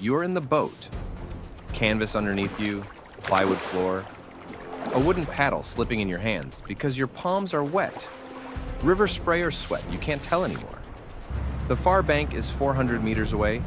you're in the boat. Canvas underneath you, plywood floor, a wooden paddle slipping in your hands because your palms are wet. River spray or sweat, you can't tell anymore. The far bank is 400 meters away,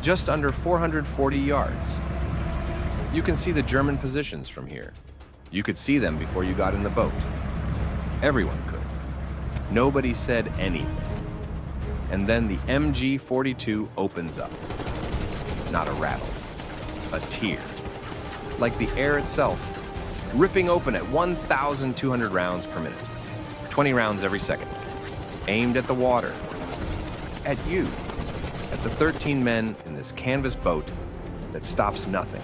just under 440 yards. You can see the German positions from here. You could see them before you got in the boat. Everyone could. Nobody said anything. And then the MG42 opens up. Not a rattle, a tear. Like the air itself, ripping open at 1,200 rounds per minute. 20 rounds every second. Aimed at the water. At you. At the 13 men in this canvas boat that stops nothing.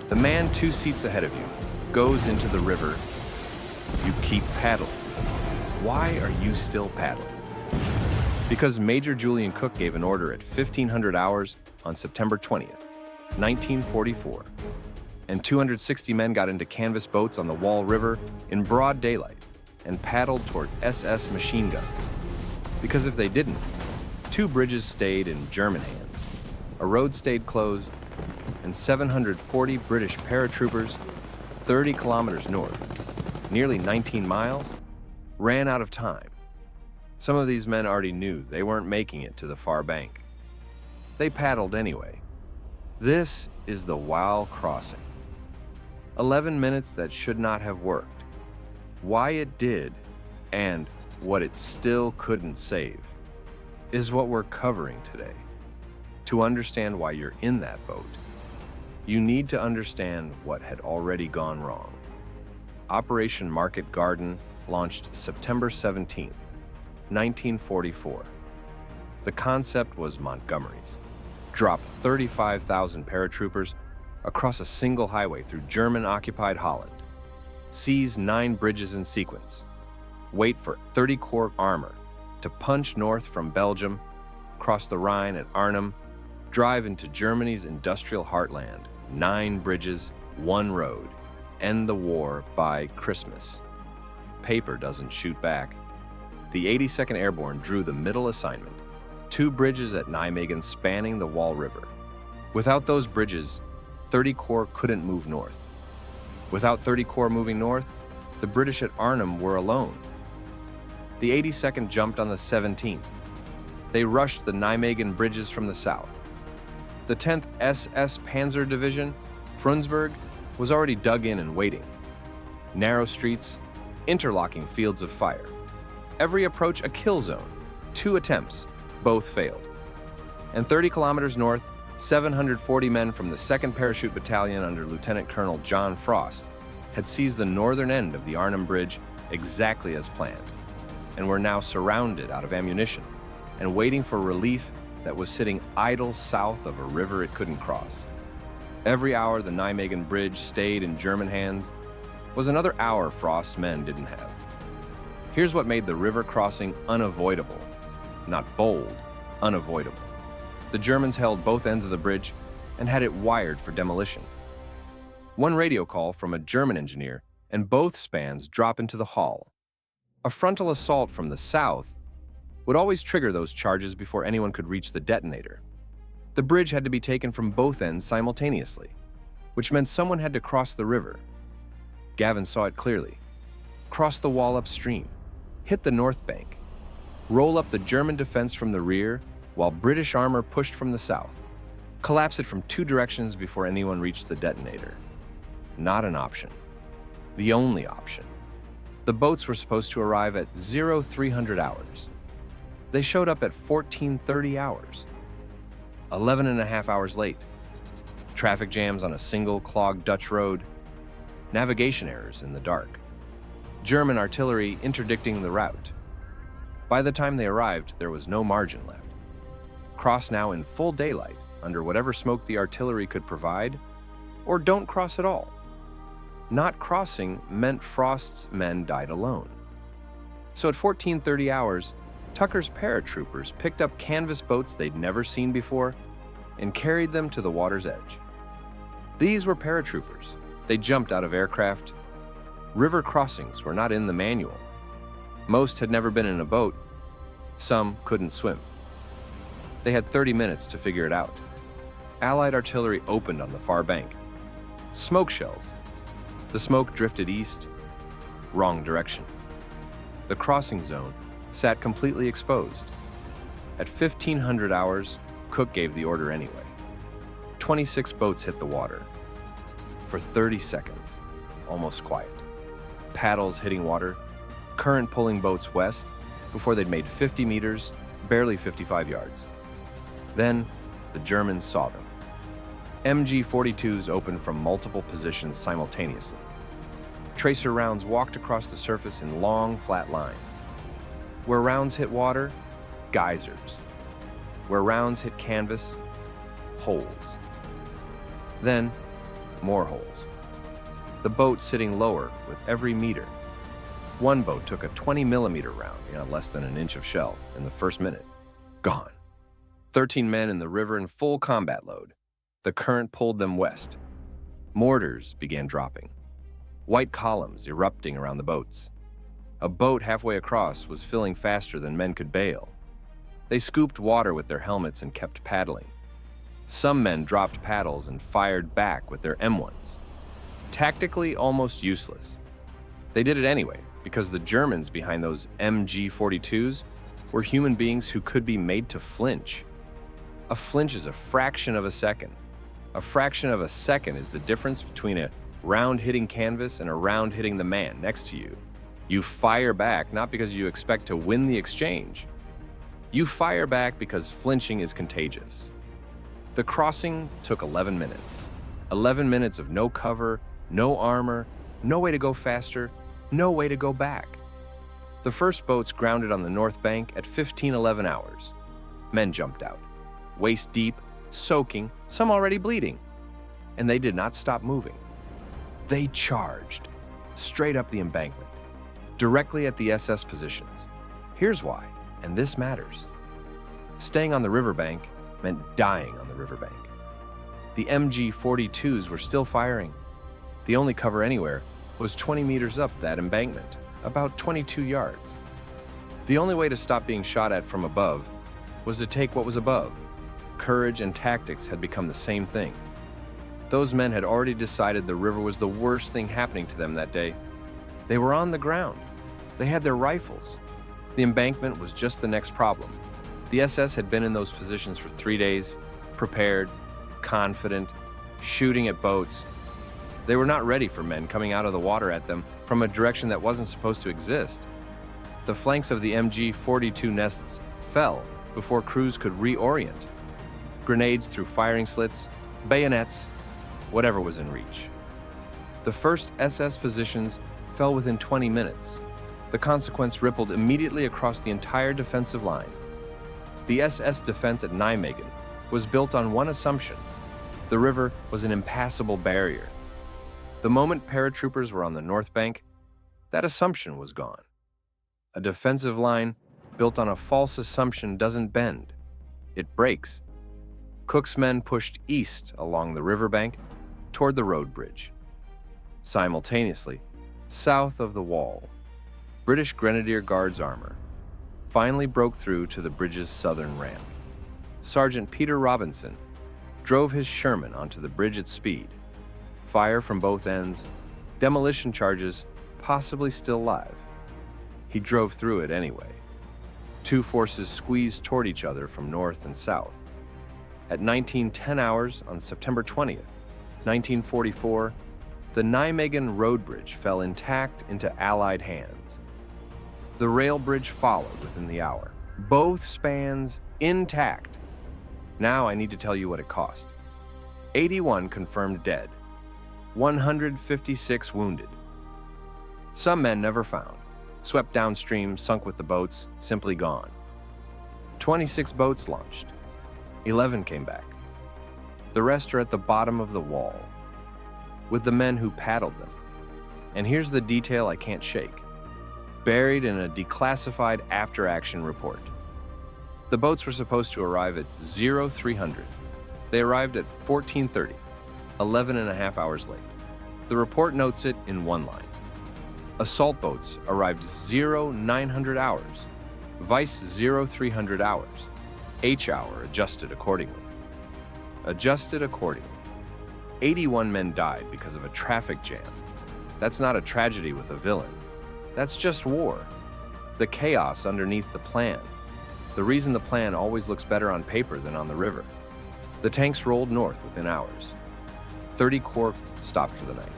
The man 2 seats ahead of you goes into the river. You keep paddling. Why are you still paddling? Because Major Julian Cook gave an order at 1500 hours on September 20th, 1944, and 260 men got into canvas boats on the Waal River in broad daylight and paddled toward SS machine guns. Because if they didn't, 2 bridges stayed in German hands, a road stayed closed, and 740 British paratroopers, 30 kilometers north, nearly 19 miles, ran out of time. Some of these men already knew they weren't making it to the far bank. They paddled anyway. This is the Waal crossing. 11 minutes that should not have worked. Why it did, and what it still couldn't save, is what we're covering today. To understand why you're in that boat, you need to understand what had already gone wrong. Operation Market Garden launched September 17th, 1944. The concept was Montgomery's. Drop 35,000 paratroopers across a single highway through German-occupied Holland. Seize 9 bridges in sequence. Wait for 30 Corps armor to punch north from Belgium, cross the Rhine at Arnhem, drive into Germany's industrial heartland. 9 bridges, 1 road. End the war by Christmas. Paper doesn't shoot back. The 82nd Airborne drew the middle assignment. 2 bridges at Nijmegen spanning the Waal River. Without those bridges, 30 Corps couldn't move north. Without 30 Corps moving north, the British at Arnhem were alone. The 82nd jumped on the 17th. They rushed the Nijmegen bridges from the south. The 10th SS Panzer Division, Frundsberg, was already dug in and waiting. Narrow streets, interlocking fields of fire. Every approach a kill zone. 2 attempts, both failed. And 30 kilometers north, 740 men from the 2nd Parachute Battalion under Lieutenant Colonel John Frost had seized the northern end of the Arnhem Bridge exactly as planned, and were now surrounded out of ammunition and waiting for relief that was sitting idle south of a river it couldn't cross. Every hour the Nijmegen Bridge stayed in German hands was another hour Frost's men didn't have. Here's what made the river crossing unavoidable. Not bold, unavoidable. The Germans held both ends of the bridge and had it wired for demolition. One radio call from a German engineer and both spans drop into the hull. A frontal assault from the south would always trigger those charges before anyone could reach the detonator. The bridge had to be taken from both ends simultaneously, which meant someone had to cross the river. Gavin saw it clearly. Cross the Waal upstream, hit the north bank, roll up the German defense from the rear while British armor pushed from the south, collapse it from 2 directions before anyone reached the detonator. Not an option. The only option. The boats were supposed to arrive at 0300 hours. They showed up at 1430 hours. 11 and a half hours late. Traffic jams on a single clogged Dutch road. Navigation errors in the dark. German artillery interdicting the route. By the time they arrived, there was no margin left. Cross now in full daylight under whatever smoke the artillery could provide, or don't cross at all. Not crossing meant Frost's men died alone. So at 1430 hours, Tucker's paratroopers picked up canvas boats they'd never seen before and carried them to the water's edge. These were paratroopers. They jumped out of aircraft. River crossings were not in the manual. Most had never been in a boat. Some couldn't swim. They had 30 minutes to figure it out. Allied artillery opened on the far bank. Smoke shells. The smoke drifted east, wrong direction. The crossing zone sat completely exposed. At 1500 hours, Cook gave the order anyway. 26 boats hit the water. For 30 seconds, almost quiet. Paddles hitting water, current pulling boats west before they'd made 50 meters, barely 55 yards. Then, the Germans saw them. MG42s opened from multiple positions simultaneously. Tracer rounds walked across the surface in long, flat lines. Where rounds hit water, geysers. Where rounds hit canvas, holes. Then, more holes. The boat sitting lower with every meter. One boat took a 20-millimeter round, less than an inch of shell, in the first minute. Gone. 13 men in the river in full combat load. The current pulled them west. Mortars began dropping. White columns erupting around the boats. A boat halfway across was filling faster than men could bail. They scooped water with their helmets and kept paddling. Some men dropped paddles and fired back with their M1s. Tactically almost useless. They did it anyway, because the Germans behind those MG42s were human beings who could be made to flinch. A flinch is a fraction of a second. A fraction of a second is the difference between a round hitting canvas and a round hitting the man next to you. You fire back not because you expect to win the exchange. You fire back because flinching is contagious. The crossing took 11 minutes. 11 minutes of no cover, no armor, no way to go faster, no way to go back. The first boats grounded on the north bank at 15:11 hours. Men jumped out, waist deep, soaking, some already bleeding. And they did not stop moving. They charged, straight up the embankment, directly at the SS positions. Here's why, and this matters. Staying on the riverbank meant dying on the riverbank. The MG42s were still firing. The only cover anywhere was 20 meters up that embankment, about 22 yards. The only way to stop being shot at from above was to take what was above. Courage and tactics had become the same thing. Those men had already decided the river was the worst thing happening to them that day. They were on the ground. They had their rifles. The embankment was just the next problem. The SS had been in those positions for 3 days, prepared, confident, shooting at boats. They were not ready for men coming out of the water at them from a direction that wasn't supposed to exist. The flanks of the MG42 nests fell before crews could reorient. Grenades through firing slits, bayonets, whatever was in reach. The first SS positions fell within 20 minutes. The consequence rippled immediately across the entire defensive line. The SS defense at Nijmegen was built on one assumption: the river was an impassable barrier. The moment paratroopers were on the north bank, that assumption was gone. A defensive line built on a false assumption doesn't bend, it breaks. Cook's men pushed east along the riverbank toward the road bridge. Simultaneously, south of the Waal, British Grenadier Guards armor finally broke through to the bridge's southern ramp. Sergeant Peter Robinson drove his Sherman onto the bridge at speed. Fire from both ends, demolition charges possibly still live. He drove through it anyway. Two forces squeezed toward each other from north and south. At 19:10 hours on September 20th, 1944, the Nijmegen road bridge fell intact into Allied hands. The rail bridge followed within the hour, both spans intact. Now I need to tell you what it cost. 81 confirmed dead, 156 wounded. Some men never found, swept downstream, sunk with the boats, simply gone. 26 boats launched. 11 came back. The rest are at the bottom of the Waal, with the men who paddled them. And here's the detail I can't shake, buried in a declassified after-action report. The boats were supposed to arrive at 0300. They arrived at 1430, 11 and a half hours late. The report notes it in one line. Assault boats arrived 0900 hours, vice 0300 hours. H hour adjusted accordingly. adjusted accordingly. 81 men died because of a traffic jam. That's not a tragedy with a villain. That's just war. The chaos underneath the plan. The reason the plan always looks better on paper than on the river. The tanks rolled north within hours. 30 Corps stopped for the night.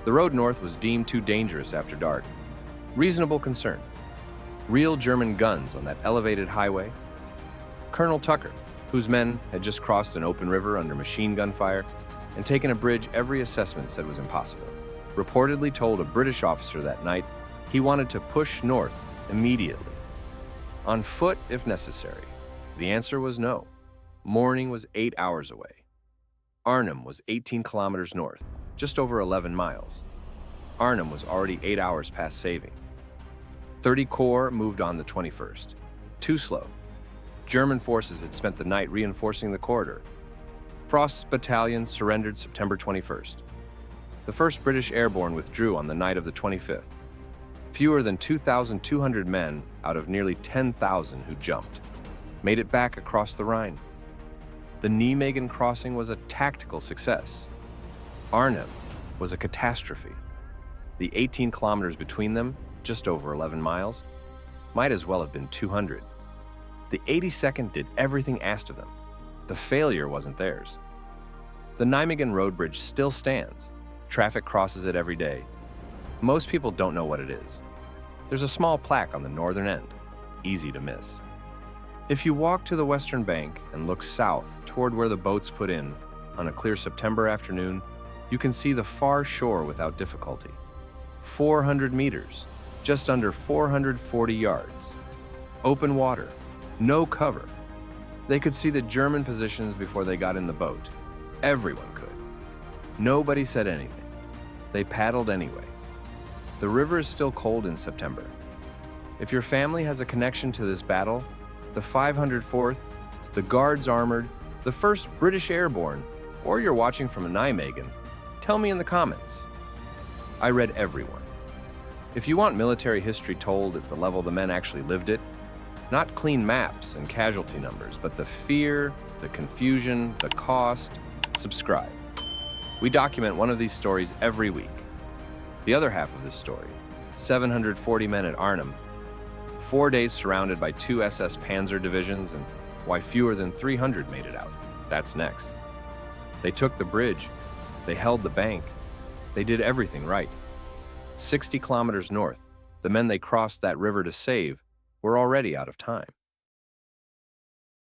The road north was deemed too dangerous after dark. Reasonable concerns. Real German guns on that elevated highway. Colonel Tucker, whose men had just crossed an open river under machine gun fire and taken a bridge every assessment said was impossible, reportedly told a British officer that night he wanted to push north immediately. On foot if necessary. The answer was no. Morning was 8 hours away. Arnhem was 18 kilometers north, just over 11 miles. Arnhem was already 8 hours past saving. 30 Corps moved on the 21st. Too slow. German forces had spent the night reinforcing the corridor. Frost's battalion surrendered September 21st. The 1st British Airborne withdrew on the night of the 25th. Fewer than 2,200 men out of nearly 10,000 who jumped made it back across the Rhine. The Nijmegen crossing was a tactical success. Arnhem was a catastrophe. The 18 kilometers between them, just over 11 miles, might as well have been 200. The 82nd did everything asked of them. The failure wasn't theirs. The Nijmegen road bridge still stands. Traffic crosses it every day. Most people don't know what it is. There's a small plaque on the northern end, easy to miss. If you walk to the western bank and look south toward where the boats put in on a clear September afternoon, you can see the far shore without difficulty. 400 meters, just under 440 yards. Open water, no cover. They could see the German positions before they got in the boat. Everyone could. Nobody said anything. They paddled anyway. The river is still cold in September. If your family has a connection to this battle, the 504th, the Guards Armored, the 1st British Airborne, or you're watching from Nijmegen, tell me in the comments. I read every one. If you want military history told at the level the men actually lived it, not clean maps and casualty numbers, but the fear, the confusion, the cost, subscribe. We document one of these stories every week. The other half of this story, 740 men at Arnhem, 4 days surrounded by 2 SS Panzer divisions, and why fewer than 300 made it out. That's next. They took the bridge. They held the bank. They did everything right. 60 kilometers north, the men they crossed that river to save were already out of time.